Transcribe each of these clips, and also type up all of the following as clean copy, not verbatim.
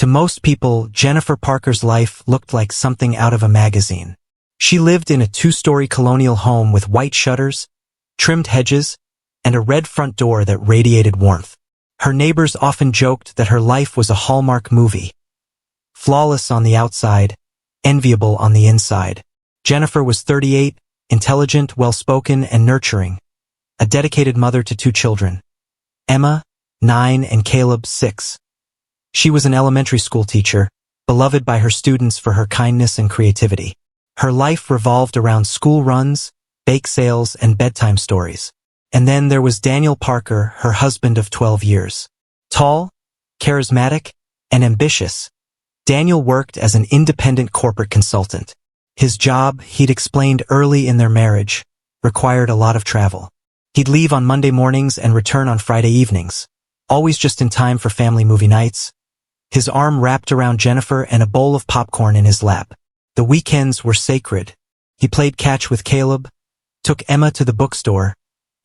To most people, Jennifer Parker's life looked like something out of a magazine. She lived in a two-story colonial home with white shutters, trimmed hedges, and a red front door that radiated warmth. Her neighbors often joked that her life was a Hallmark movie. Flawless on the outside, enviable on the inside. Jennifer was 38, intelligent, well-spoken, and nurturing. A dedicated mother to two children, Emma, 9, and Caleb, 6. She was an elementary school teacher, beloved by her students for her kindness and creativity. Her life revolved around school runs, bake sales, and bedtime stories. And then there was Daniel Parker, her husband of 12 years. Tall, charismatic, and ambitious, Daniel worked as an independent corporate consultant. His job, he'd explained early in their marriage, required a lot of travel. He'd leave on Monday mornings and return on Friday evenings, always just in time for family movie nights. His arm wrapped around Jennifer and a bowl of popcorn in his lap. The weekends were sacred. He played catch with Caleb, took Emma to the bookstore,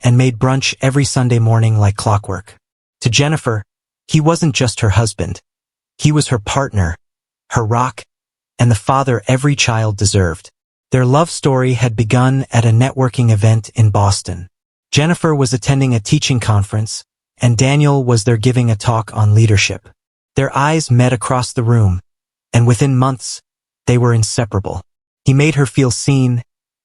and made brunch every Sunday morning like clockwork. To Jennifer, he wasn't just her husband. He was her partner, her rock, and the father every child deserved. Their love story had begun at a networking event in Boston. Jennifer was attending a teaching conference, and Daniel was there giving a talk on leadership. Their eyes met across the room, and within months, they were inseparable. He made her feel seen,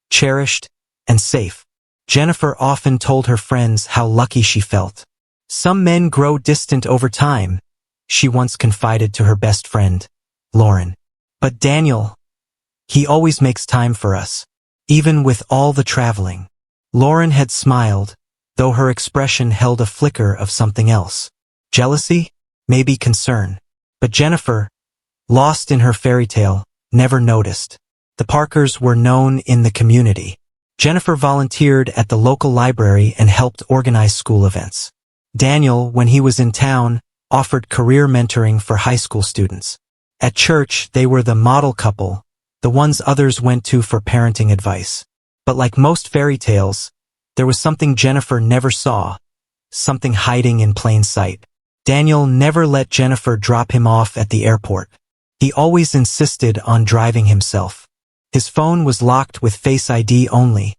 cherished, and safe. Jennifer often told her friends how lucky she felt. Some men grow distant over time, she once confided to her best friend, Lauren. But Daniel, he always makes time for us, even with all the traveling. Lauren had smiled, though her expression held a flicker of something else. Jealousy? Maybe concern. But Jennifer, lost in her fairy tale, never noticed. The Parkers were known in the community. Jennifer volunteered at the local library and helped organize school events. Daniel, when he was in town, offered career mentoring for high school students. At church, they were the model couple, the ones others went to for parenting advice. But like most fairy tales, there was something Jennifer never saw, something hiding in plain sight. Daniel never let Jennifer drop him off at the airport. He always insisted on driving himself. His phone was locked with Face ID only,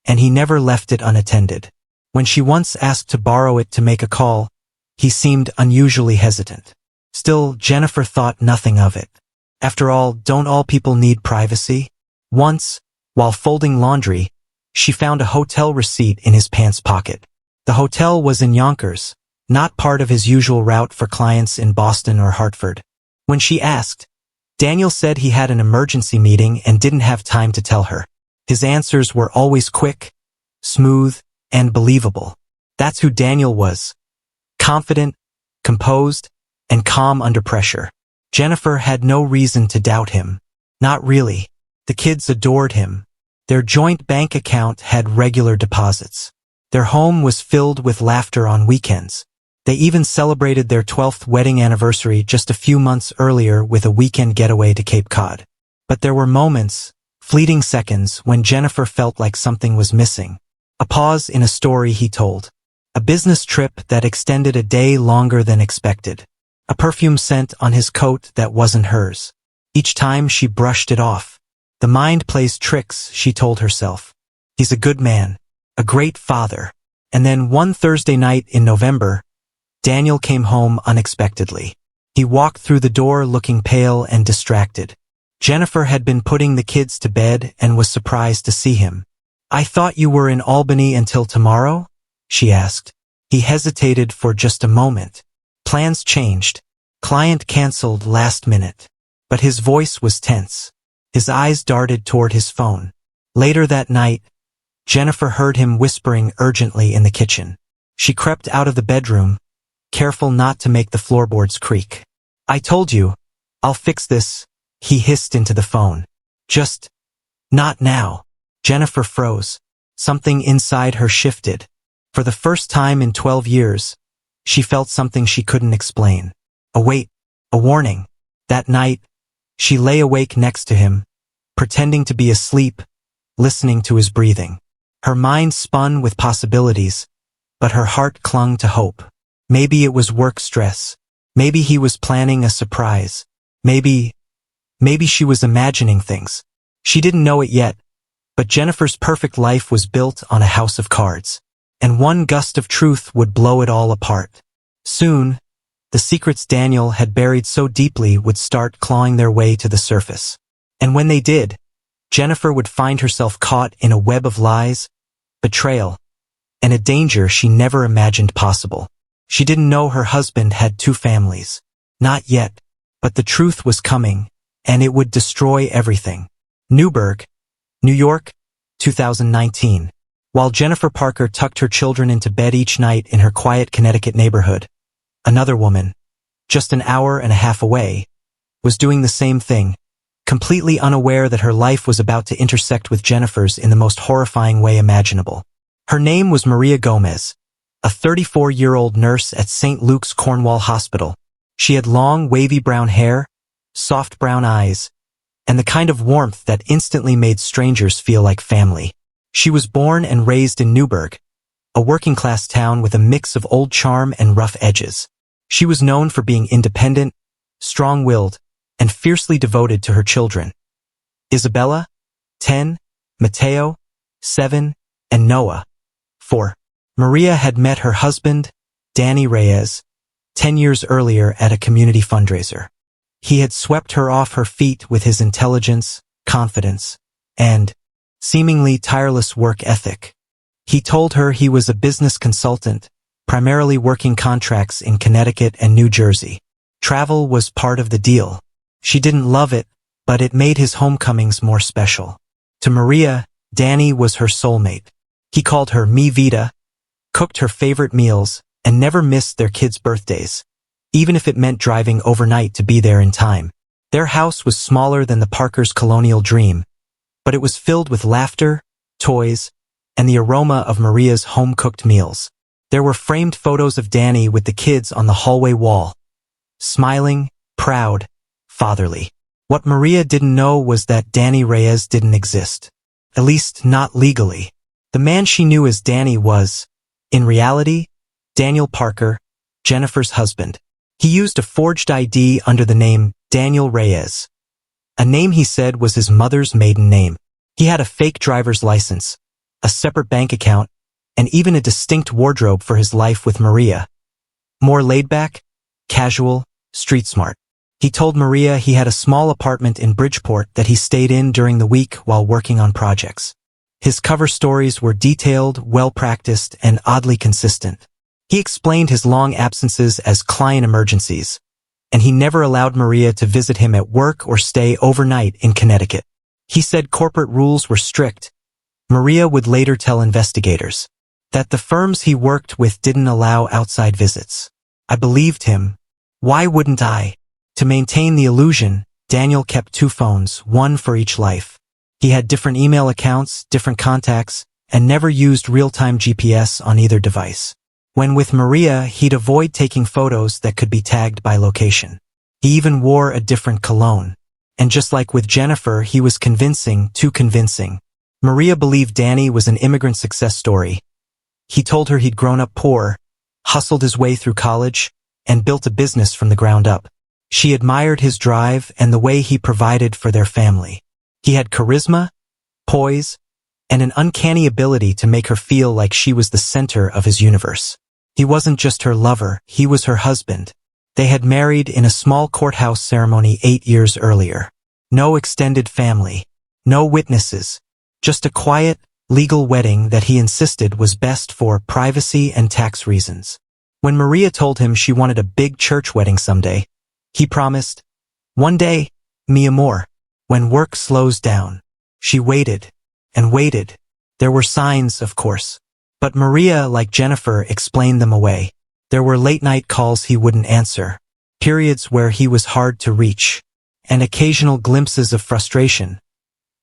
and he never left it unattended. When she once asked to borrow it to make a call, he seemed unusually hesitant. Still, Jennifer thought nothing of it. After all, don't all people need privacy? Once, while folding laundry, she found a hotel receipt in his pants pocket. The hotel was in Yonkers, not part of his usual route for clients in Boston or Hartford. When she asked, Daniel said he had an emergency meeting and didn't have time to tell her. His answers were always quick, smooth, and believable. That's who Daniel was. Confident, composed, and calm under pressure. Jennifer had no reason to doubt him. Not really. The kids adored him. Their joint bank account had regular deposits. Their home was filled with laughter on weekends. They even celebrated their 12th wedding anniversary just a few months earlier with a weekend getaway to Cape Cod. But there were moments, fleeting seconds, when Jennifer felt like something was missing. A pause in a story he told. A business trip that extended a day longer than expected. A perfume scent on his coat that wasn't hers. Each time she brushed it off. The mind plays tricks, she told herself. He's a good man, a great father. And then one Thursday night in November, Daniel came home unexpectedly. He walked through the door looking pale and distracted. Jennifer had been putting the kids to bed and was surprised to see him. "I thought you were in Albany until tomorrow?" she asked. He hesitated for just a moment. Plans changed. Client canceled last minute. But his voice was tense. His eyes darted toward his phone. Later that night, Jennifer heard him whispering urgently in the kitchen. She crept out of the bedroom, careful not to make the floorboards creak. "I told you, I'll fix this," he hissed into the phone. "Just not now." Jennifer froze. Something inside her shifted. For the first time in 12 years, she felt something she couldn't explain. A weight, a warning. That night, she lay awake next to him, pretending to be asleep, listening to his breathing. Her mind spun with possibilities, but her heart clung to hope. Maybe it was work stress. Maybe he was planning a surprise. Maybe she was imagining things. She didn't know it yet, but Jennifer's perfect life was built on a house of cards. And one gust of truth would blow it all apart. Soon, the secrets Daniel had buried so deeply would start clawing their way to the surface. And when they did, Jennifer would find herself caught in a web of lies, betrayal, and a danger she never imagined possible. She didn't know her husband had two families. Not yet, but the truth was coming, and it would destroy everything. Newburgh, New York, 2019. While Jennifer Parker tucked her children into bed each night in her quiet Connecticut neighborhood, another woman, just an hour and a half away, was doing the same thing, completely unaware that her life was about to intersect with Jennifer's in the most horrifying way imaginable. Her name was Maria Gomez, a 34-year-old nurse at St. Luke's Cornwall Hospital. She had long, wavy brown hair, soft brown eyes, and the kind of warmth that instantly made strangers feel like family. She was born and raised in Newburgh, a working-class town with a mix of old charm and rough edges. She was known for being independent, strong-willed, and fiercely devoted to her children. Isabella, 10, Mateo, 7, and Noah, 4. Maria had met her husband, Danny Reyes, 10 years earlier at a community fundraiser. He had swept her off her feet with his intelligence, confidence, and seemingly tireless work ethic. He told her he was a business consultant, primarily working contracts in Connecticut and New Jersey. Travel was part of the deal. She didn't love it, but it made his homecomings more special. To Maria, Danny was her soulmate. He called her Mi Vida, cooked her favorite meals, and never missed their kids' birthdays, even if it meant driving overnight to be there in time. Their house was smaller than the Parkers' colonial dream, but it was filled with laughter, toys, and the aroma of Maria's home-cooked meals. There were framed photos of Danny with the kids on the hallway wall, smiling, proud, fatherly. What Maria didn't know was that Danny Reyes didn't exist. At least not legally. The man she knew as Danny was, in reality, Daniel Parker, Jennifer's husband. He used a forged ID under the name Daniel Reyes, a name he said was his mother's maiden name. He had a fake driver's license, a separate bank account, and even a distinct wardrobe for his life with Maria. More laid-back, casual, street-smart. He told Maria he had a small apartment in Bridgeport that he stayed in during the week while working on projects. His cover stories were detailed, well-practiced, and oddly consistent. He explained his long absences as client emergencies, and he never allowed Maria to visit him at work or stay overnight in Connecticut. He said corporate rules were strict. Maria would later tell investigators that the firms he worked with didn't allow outside visits. I believed him. Why wouldn't I? To maintain the illusion, Daniel kept two phones, one for each life. He had different email accounts, different contacts, and never used real-time GPS on either device. When with Maria, he'd avoid taking photos that could be tagged by location. He even wore a different cologne. And just like with Jennifer, he was convincing, too convincing. Maria believed Danny was an immigrant success story. He told her he'd grown up poor, hustled his way through college, and built a business from the ground up. She admired his drive and the way he provided for their family. He had charisma, poise, and an uncanny ability to make her feel like she was the center of his universe. He wasn't just her lover, he was her husband. They had married in a small courthouse ceremony 8 years earlier. No extended family, no witnesses, just a quiet, legal wedding that he insisted was best for privacy and tax reasons. When Maria told him she wanted a big church wedding someday, he promised, "One day, mi amor, when work slows down." She waited and waited. There were signs, of course. But Maria, like Jennifer, explained them away. There were late-night calls he wouldn't answer, periods where he was hard to reach, and occasional glimpses of frustration,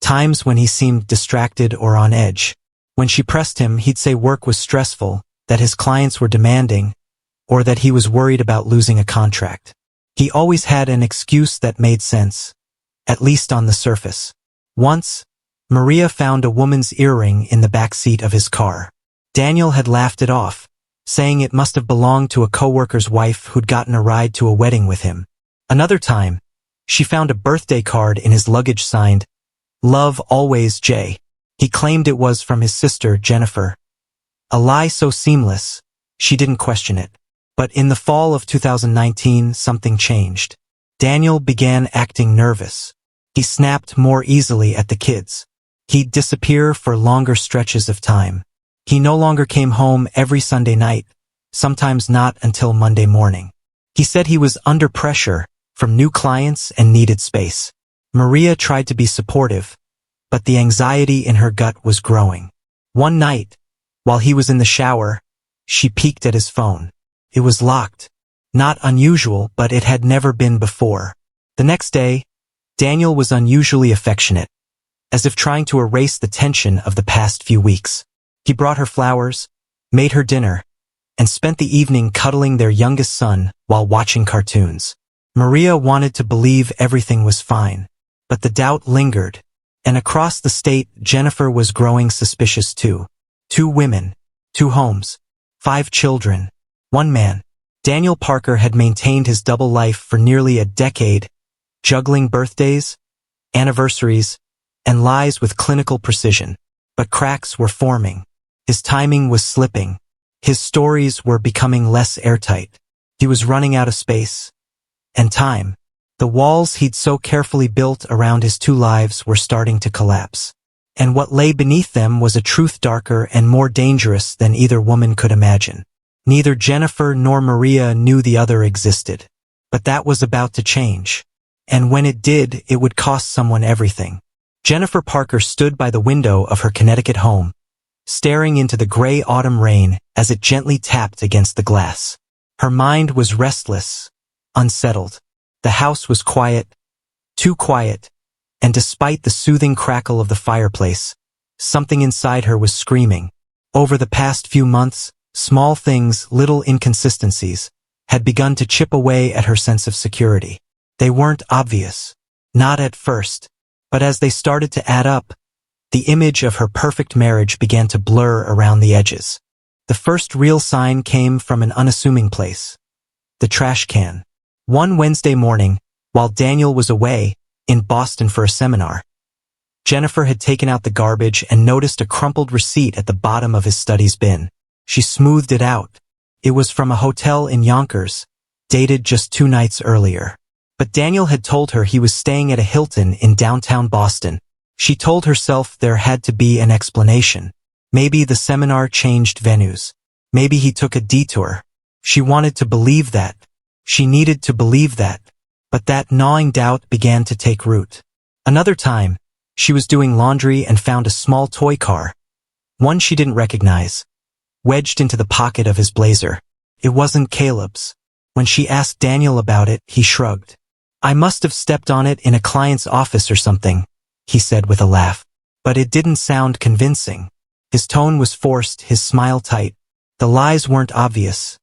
times when he seemed distracted or on edge. When she pressed him, he'd say work was stressful, that his clients were demanding, or that he was worried about losing a contract. He always had an excuse that made sense, at least on the surface. Once, Maria found a woman's earring in the back seat of his car. Daniel had laughed it off, saying it must have belonged to a coworker's wife who'd gotten a ride to a wedding with him. Another time, she found a birthday card in his luggage signed, "Love always, Jay." He claimed it was from his sister, Jennifer. A lie so seamless, she didn't question it. But in the fall of 2019, something changed. Daniel began acting nervous. He snapped more easily at the kids. He'd disappear for longer stretches of time. He no longer came home every Sunday night, sometimes not until Monday morning. He said he was under pressure from new clients and needed space. Maria tried to be supportive, but the anxiety in her gut was growing. One night, while he was in the shower, she peeked at his phone. It was locked. Not unusual, but it had never been before. The next day, Daniel was unusually affectionate, as if trying to erase the tension of the past few weeks. He brought her flowers, made her dinner, and spent the evening cuddling their youngest son while watching cartoons. Maria wanted to believe everything was fine, but the doubt lingered, and across the state, Jennifer was growing suspicious too. 2 women, 2 homes, 5 children, 1 man. Daniel Parker had maintained his double life for nearly a decade, juggling birthdays, anniversaries, and lies with clinical precision. But cracks were forming. His timing was slipping. His stories were becoming less airtight. He was running out of space and time. The walls he'd so carefully built around his 2 lives were starting to collapse. And what lay beneath them was a truth darker and more dangerous than either woman could imagine. Neither Jennifer nor Maria knew the other existed. But that was about to change. And when it did, it would cost someone everything. Jennifer Parker stood by the window of her Connecticut home, staring into the gray autumn rain as it gently tapped against the glass. Her mind was restless, unsettled. The house was quiet, too quiet, and despite the soothing crackle of the fireplace, something inside her was screaming. Over the past few months, small things, little inconsistencies, had begun to chip away at her sense of security. They weren't obvious, not at first, but as they started to add up, the image of her perfect marriage began to blur around the edges. The first real sign came from an unassuming place: the trash can. One Wednesday morning, while Daniel was away in Boston for a seminar, Jennifer had taken out the garbage and noticed a crumpled receipt at the bottom of his studies bin. She smoothed it out. It was from a hotel in Yonkers, dated just 2 nights earlier. But Daniel had told her he was staying at a Hilton in downtown Boston. She told herself there had to be an explanation. Maybe the seminar changed venues. Maybe he took a detour. She wanted to believe that. She needed to believe that. But that gnawing doubt began to take root. Another time, she was doing laundry and found a small toy car, one she didn't recognize, wedged into the pocket of his blazer. It wasn't Caleb's. When she asked Daniel about it, he shrugged. "I must have stepped on it in a client's office or something," he said with a laugh. But it didn't sound convincing. His tone was forced, his smile tight. The lies weren't obvious.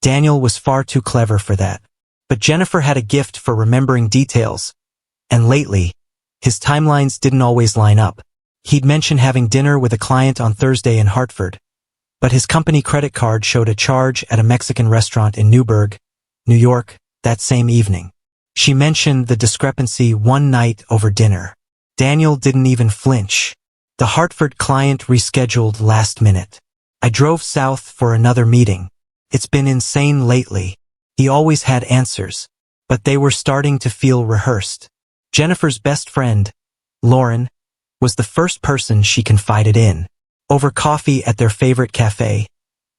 Daniel was far too clever for that. But Jennifer had a gift for remembering details. And lately, his timelines didn't always line up. He'd mentioned having dinner with a client on Thursday in Hartford, but his company credit card showed a charge at a Mexican restaurant in Newburgh, New York, that same evening. She mentioned the discrepancy one night over dinner. Daniel didn't even flinch. The Hartford client rescheduled last minute. "I drove south for another meeting. It's been insane lately." He always had answers, but they were starting to feel rehearsed. Jennifer's best friend, Lauren, was the first person she confided in. Over coffee at their favorite cafe,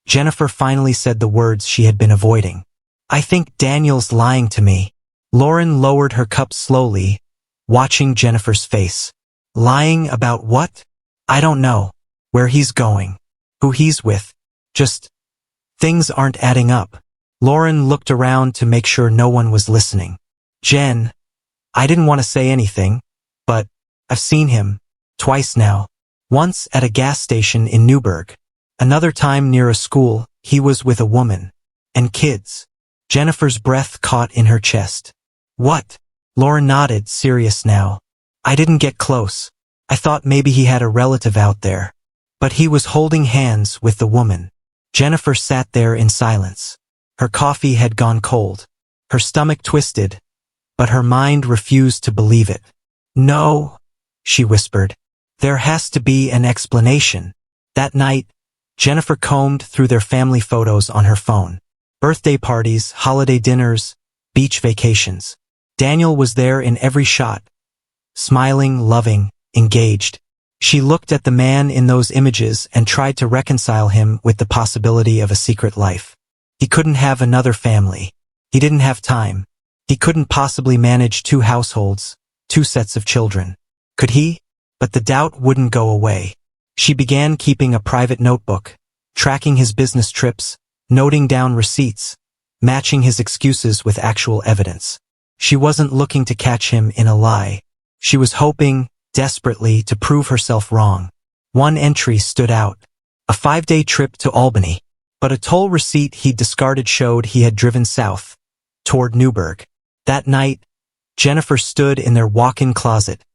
Jennifer finally said the words she had been avoiding. "I think Daniel's lying to me." Lauren lowered her cup slowly, watching Jennifer's face. "Lying about what?" "I don't know. Where he's going. Who he's with. Just, things aren't adding up." Lauren looked around to make sure no one was listening. "Jen, I didn't want to say anything, but I've seen him twice now. Once at a gas station in Newburgh. Another time near a school. He was with a woman. And kids." Jennifer's breath caught in her chest. "What?" Lauren nodded, serious now. "I didn't get close. I thought maybe he had a relative out there. But he was holding hands with the woman. Jennifer sat there in silence. Her coffee had gone cold. Her stomach twisted, but her mind refused to believe it. "No," she whispered. "There has to be an explanation." That night, Jennifer combed through their family photos on her phone. Birthday parties, holiday dinners, beach vacations. Daniel was there in every shot. Smiling, loving, engaged. She looked at the man in those images and tried to reconcile him with the possibility of a secret life. He couldn't have another family. He didn't have time. He couldn't possibly manage 2 households, 2 sets of children. Could he? But the doubt wouldn't go away. She began keeping a private notebook, tracking his business trips, noting down receipts, matching his excuses with actual evidence. She wasn't looking to catch him in a lie. She was hoping, desperately, to prove herself wrong. One entry stood out. A 5-day trip to Albany. But a toll receipt he'd discarded showed he had driven south, toward Newburgh. That night, Jennifer stood in their walk-in closet,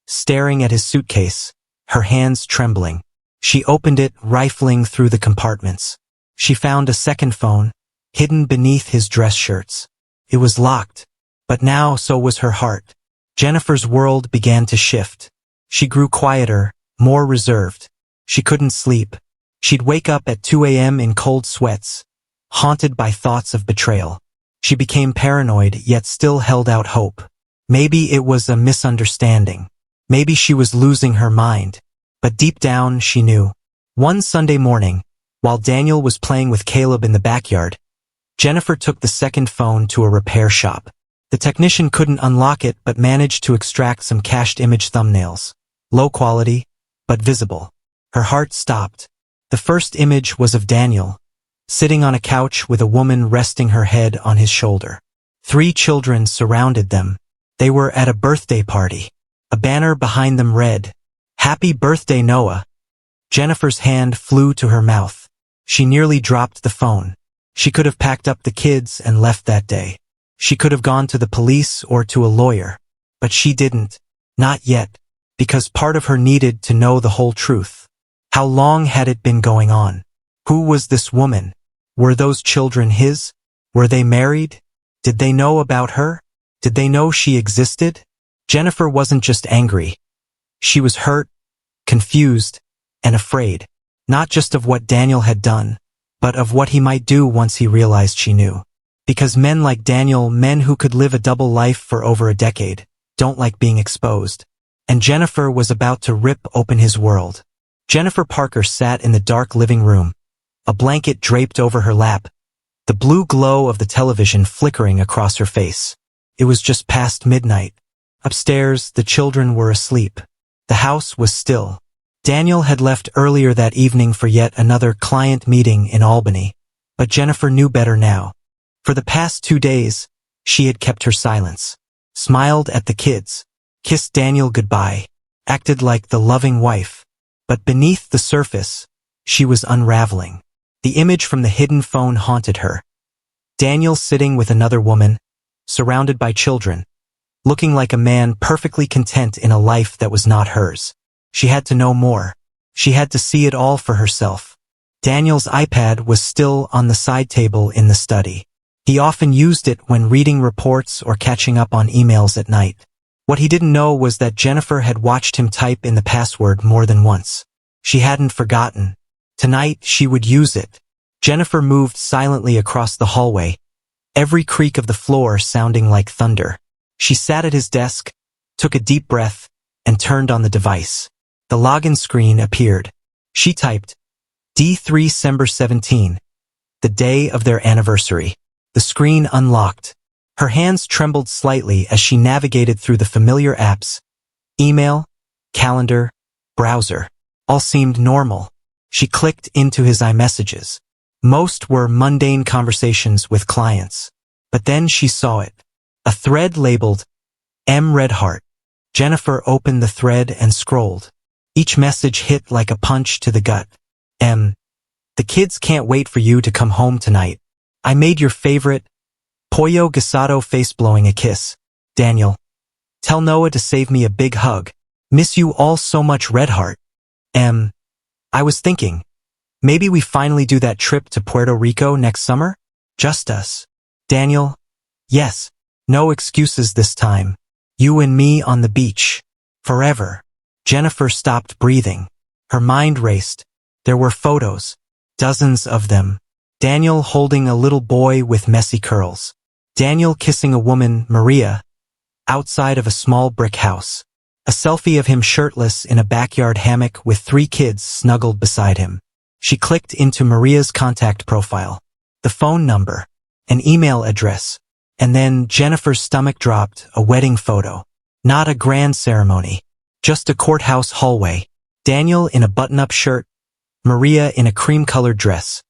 staring at his suitcase, her hands trembling. She opened it, rifling through the compartments. She found a second phone, hidden beneath his dress shirts. It was locked, but now so was her heart. Jennifer's world began to shift. She grew quieter, more reserved. She couldn't sleep. She'd wake up at 2 a.m. in cold sweats, haunted by thoughts of betrayal. She became paranoid, yet still held out hope. Maybe it was a misunderstanding. Maybe she was losing her mind. But deep down, she knew. One Sunday morning, while Daniel was playing with Caleb in the backyard, Jennifer took the second phone to a repair shop. The technician couldn't unlock it but managed to extract some cached image thumbnails. Low quality, but visible. Her heart stopped. The first image was of Daniel, sitting on a couch with a woman resting her head on his shoulder. 3 children surrounded them. They were at a birthday party. A banner behind them read, "Happy Birthday, Noah." Jennifer's hand flew to her mouth. She nearly dropped the phone. She could have packed up the kids and left that day. She could have gone to the police or to a lawyer. But she didn't. Not yet. Because part of her needed to know the whole truth. How long had it been going on? Who was this woman? Were those children his? Were they married? Did they know about her? Did they know she existed? Jennifer wasn't just angry. She was hurt, confused, and afraid. Not just of what Daniel had done, but of what he might do once he realized she knew. Because men like Daniel, men who could live a double life for over a decade, don't like being exposed. And Jennifer was about to rip open his world. Jennifer Parker sat in the dark living room, a blanket draped over her lap, the blue glow of the television flickering across her face. It was just past midnight. Upstairs, the children were asleep. The house was still. Daniel had left earlier that evening for yet another client meeting in Albany, but Jennifer knew better now. For the past 2 days, she had kept her silence, smiled at the kids, kissed Daniel goodbye, acted like the loving wife. But beneath the surface, she was unraveling. The image from the hidden phone haunted her. Daniel sitting with another woman, surrounded by children, looking like a man perfectly content in a life that was not hers. She had to know more. She had to see it all for herself. Daniel's iPad was still on the side table in the study. He often used it when reading reports or catching up on emails at night. What he didn't know was that Jennifer had watched him type in the password more than once. She hadn't forgotten. Tonight, she would use it. Jennifer moved silently across the hallway, every creak of the floor sounding like thunder. She sat at his desk, took a deep breath, and turned on the device. The login screen appeared. She typed, D3 December 17, the day of their anniversary. The screen unlocked. Her hands trembled slightly as she navigated through the familiar apps. Email, calendar, browser. All seemed normal. She clicked into his iMessages. Most were mundane conversations with clients. But then she saw it. A thread labeled M. Redheart. Jennifer opened the thread and scrolled. Each message hit like a punch to the gut. M. The kids can't wait for you to come home tonight. I made your favorite pollo guisado face blowing a kiss. Daniel. Tell Noah to save me a big hug. Miss you all so much, Redheart. M. I was thinking. Maybe we finally do that trip to Puerto Rico next summer? Just us. Daniel? Yes. No excuses this time. You and me on the beach. Forever. Jennifer stopped breathing. Her mind raced. There were photos. Dozens of them. Daniel holding a little boy with messy curls. Daniel kissing a woman, Maria, outside of a small brick house. A selfie of him shirtless in a backyard hammock with 3 kids snuggled beside him. She clicked into Maria's contact profile. The phone number. An email address. And then Jennifer's stomach dropped, a wedding photo. Not a grand ceremony. Just a courthouse hallway. Daniel in a button-up shirt. Maria in a cream-colored dress,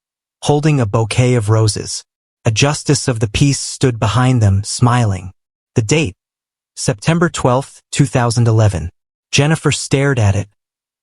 holding a bouquet of roses. A justice of the peace stood behind them, smiling. The date, September 12, 2011. Jennifer stared at it,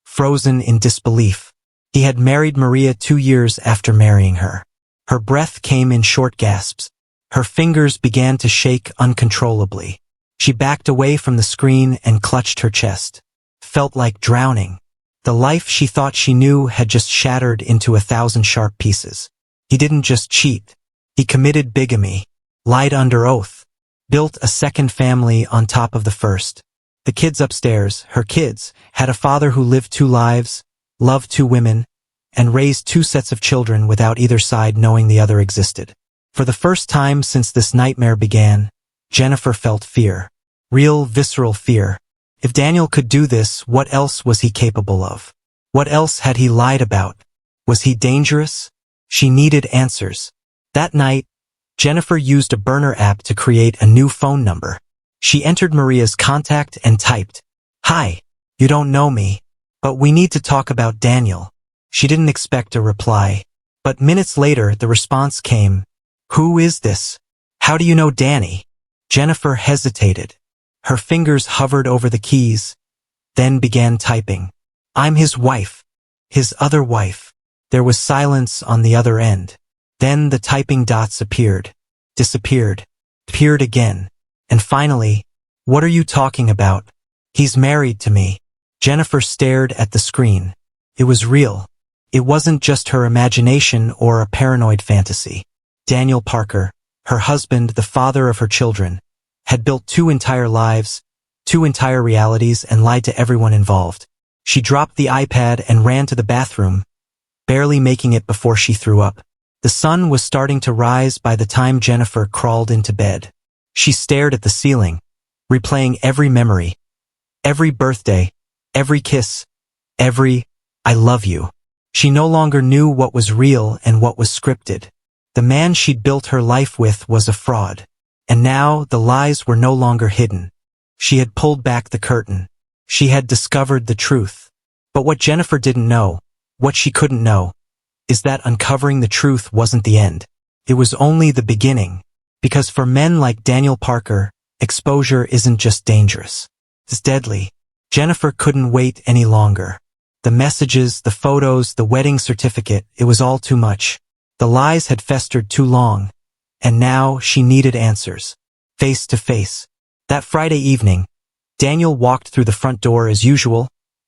frozen in disbelief. He had married Maria 2 years after marrying her. Her breath came in short gasps. Her fingers began to shake uncontrollably. She backed away from the screen and clutched her chest. Felt like drowning. The life she thought she knew had just shattered into 1,000 sharp pieces. He didn't just cheat. He committed bigamy, lied under oath, built a second family on top of the first. The kids upstairs, her kids, had a father who lived 2 lives, loved 2 women, and raised 2 sets of children without either side knowing the other existed. For the first time since this nightmare began, Jennifer felt fear. Real, visceral fear. If Daniel could do this, what else was he capable of? What else had he lied about? Was he dangerous? She needed answers. That night, Jennifer used a burner app to create a new phone number. She entered Maria's contact and typed, "Hi, you don't know me, but we need to talk about Daniel." She didn't expect a reply, but minutes later the response came, "Who is this? How do you know Danny?" Jennifer hesitated. Her fingers hovered over the keys, then began typing. "I'm his wife. His other wife." There was silence on the other end. Then the typing dots appeared, disappeared, appeared again. And finally, "What are you talking about? He's married to me." Jennifer stared at the screen. It was real. It wasn't just her imagination or a paranoid fantasy. Daniel Parker, her husband, the father of her children, had built 2 entire lives, 2 entire realities, and lied to everyone involved. She dropped the iPad and ran to the bathroom, barely making it before she threw up. The sun was starting to rise by the time Jennifer crawled into bed. She stared at the ceiling, replaying every memory, every birthday, every kiss, every "I love you." She no longer knew what was real and what was scripted. The man she'd built her life with was a fraud. And now the lies were no longer hidden. She had pulled back the curtain. She had discovered the truth. But what Jennifer didn't know, what she couldn't know, is that uncovering the truth wasn't the end. It was only the beginning. Because for men like Daniel Parker, exposure isn't just dangerous. It's deadly. Jennifer couldn't wait any longer. The messages, the photos, the wedding certificate, it was all too much. The lies had festered too long. And now she needed answers. Face to face. That Friday evening, Daniel walked through the front door as usual,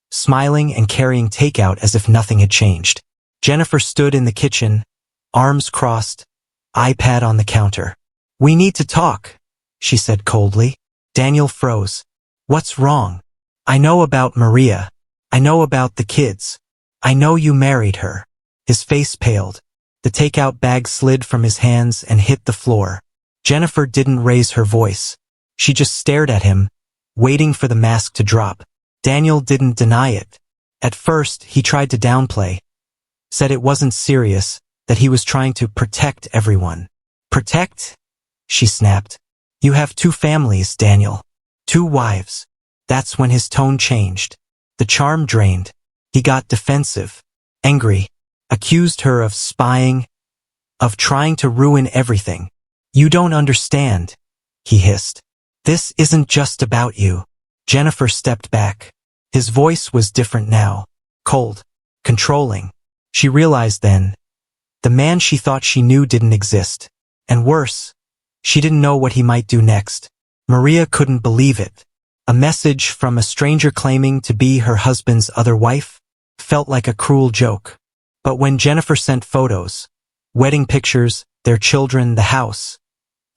smiling and carrying takeout as if nothing had changed. Jennifer stood in the kitchen, arms crossed, iPad on the counter. "We need to talk," she said coldly. Daniel froze. "What's wrong? I know about Maria. I know about the kids. I know you married her." His face paled. The takeout bag slid from his hands and hit the floor. Jennifer didn't raise her voice. She just stared at him, waiting for the mask to drop. Daniel didn't deny it. At first, he tried to downplay, said it wasn't serious, that he was trying to protect everyone. "Protect?" she snapped. "You have 2 families, Daniel. 2 wives." That's when his tone changed. The charm drained. He got defensive, angry. Accused her of spying, of trying to ruin everything. "You don't understand," he hissed. "This isn't just about you." Jennifer stepped back. His voice was different now. Cold, controlling. She realized then, the man she thought she knew didn't exist. And worse, she didn't know what he might do next. Maria couldn't believe it. A message from a stranger claiming to be her husband's other wife felt like a cruel joke. But when Jennifer sent photos, wedding pictures, their children, the house,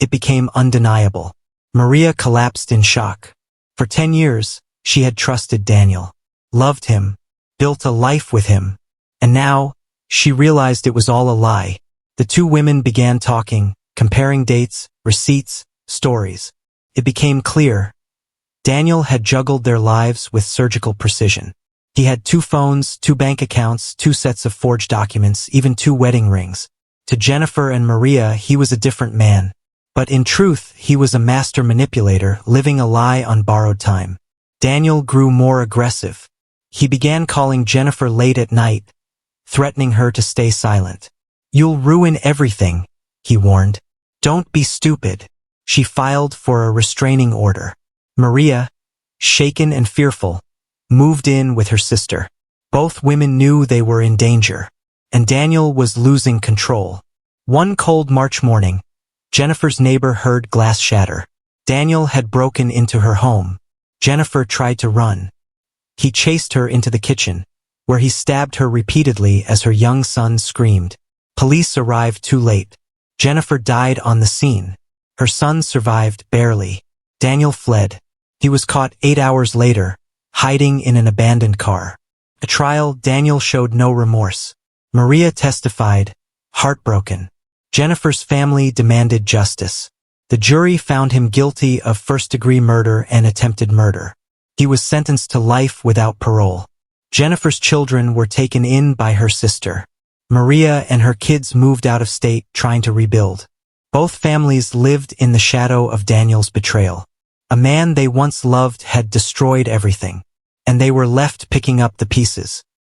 it became undeniable. Maria collapsed in shock. For 10 years, she had trusted Daniel, loved him, built a life with him, and now, she realized it was all a lie. The two women began talking, comparing dates, receipts, stories. It became clear. Daniel had juggled their lives with surgical precision. He had 2 phones, 2 bank accounts, 2 sets of forged documents, even 2 wedding rings. To Jennifer and Maria, he was a different man. But in truth, he was a master manipulator, living a lie on borrowed time. Daniel grew more aggressive. He began calling Jennifer late at night, threatening her to stay silent. "You'll ruin everything," he warned. "Don't be stupid." She filed for a restraining order. Maria, shaken and fearful, moved in with her sister. Both women knew they were in danger, and Daniel was losing control. One cold March morning, Jennifer's neighbor heard glass shatter. Daniel had broken into her home. Jennifer tried to run. He chased her into the kitchen, where he stabbed her repeatedly as her young son screamed. Police arrived too late. Jennifer died on the scene. Her son survived barely. Daniel fled. He was caught 8 hours later, hiding in an abandoned car. At trial, Daniel showed no remorse. Maria testified, heartbroken. Jennifer's family demanded justice. The jury found him guilty of first-degree murder and attempted murder. He was sentenced to life without parole. Jennifer's children were taken in by her sister. Maria and her kids moved out of state, trying to rebuild. Both families lived in the shadow of Daniel's betrayal. A man they once loved had destroyed everything, and they were left picking up the pieces.